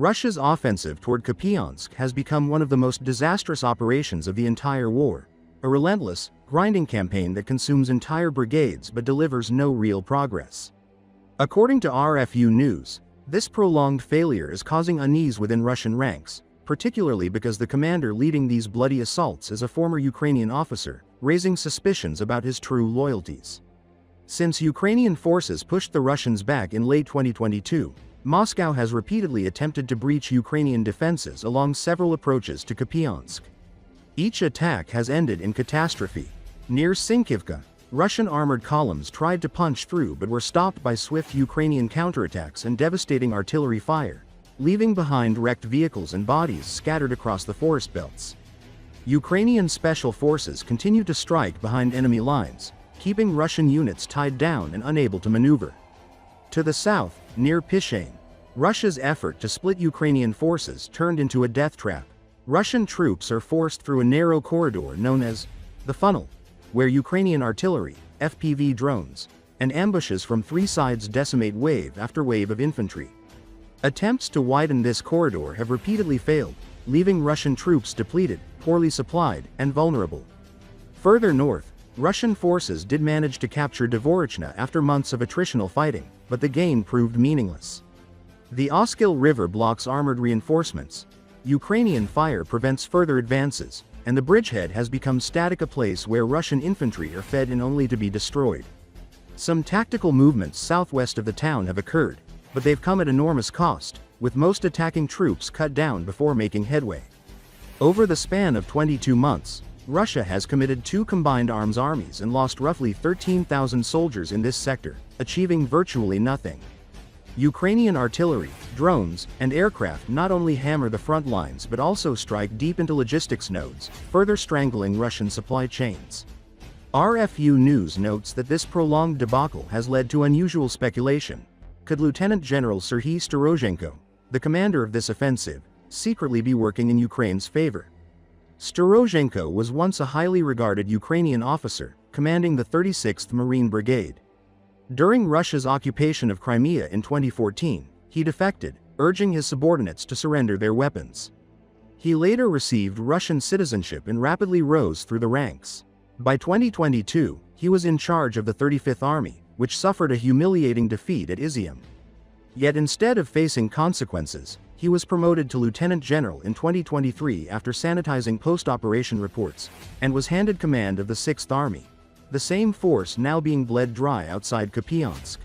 Russia's offensive toward Kupiansk has become one of the most disastrous operations of the entire war, a relentless, grinding campaign that consumes entire brigades but delivers no real progress. According to RFU News, this prolonged failure is causing unease within Russian ranks, particularly because the commander leading these bloody assaults is a former Ukrainian officer, raising suspicions about his true loyalties. Since Ukrainian forces pushed the Russians back in late 2022, Moscow has repeatedly attempted to breach Ukrainian defenses along several approaches to Kupiansk. Each attack has ended in catastrophe. Near Synkivka, Russian armored columns tried to punch through but were stopped by swift Ukrainian counterattacks and devastating artillery fire, leaving behind wrecked vehicles and bodies scattered across the forest belts. Ukrainian special forces continue to strike behind enemy lines, keeping Russian units tied down and unable to maneuver. To the south, near Pishain, Russia's effort to split Ukrainian forces turned into a death trap. Russian troops are forced through a narrow corridor known as the funnel, where Ukrainian artillery, FPV drones, and ambushes from three sides decimate wave after wave of infantry. Attempts to widen this corridor have repeatedly failed, leaving Russian troops depleted, poorly supplied, and vulnerable. Further north, Russian forces did manage to capture Dvorichna after months of attritional fighting, but the gain proved meaningless. The Oskil River blocks armored reinforcements, Ukrainian fire prevents further advances, and the bridgehead has become static, a place where Russian infantry are fed in only to be destroyed. Some tactical movements southwest of the town have occurred, but they've come at enormous cost, with most attacking troops cut down before making headway. Over the span of 22 months, Russia has committed two combined arms armies and lost roughly 13,000 soldiers in this sector, achieving virtually nothing. Ukrainian artillery, drones, and aircraft not only hammer the front lines but also strike deep into logistics nodes, further strangling Russian supply chains. RFU News notes that this prolonged debacle has led to unusual speculation. Could Lieutenant General Serhiy Starozhenko, the commander of this offensive, secretly be working in Ukraine's favor? Starozhenko was once a highly regarded Ukrainian officer, commanding the 36th Marine Brigade. During Russia's occupation of Crimea in 2014, he defected, urging his subordinates to surrender their weapons. He later received Russian citizenship and rapidly rose through the ranks. By 2022, he was in charge of the 35th Army, which suffered a humiliating defeat at Izium. Yet instead of facing consequences, he was promoted to lieutenant general in 2023 after sanitizing post-operation reports, and was handed command of the 6th Army, the same force now being bled dry outside Kupiansk.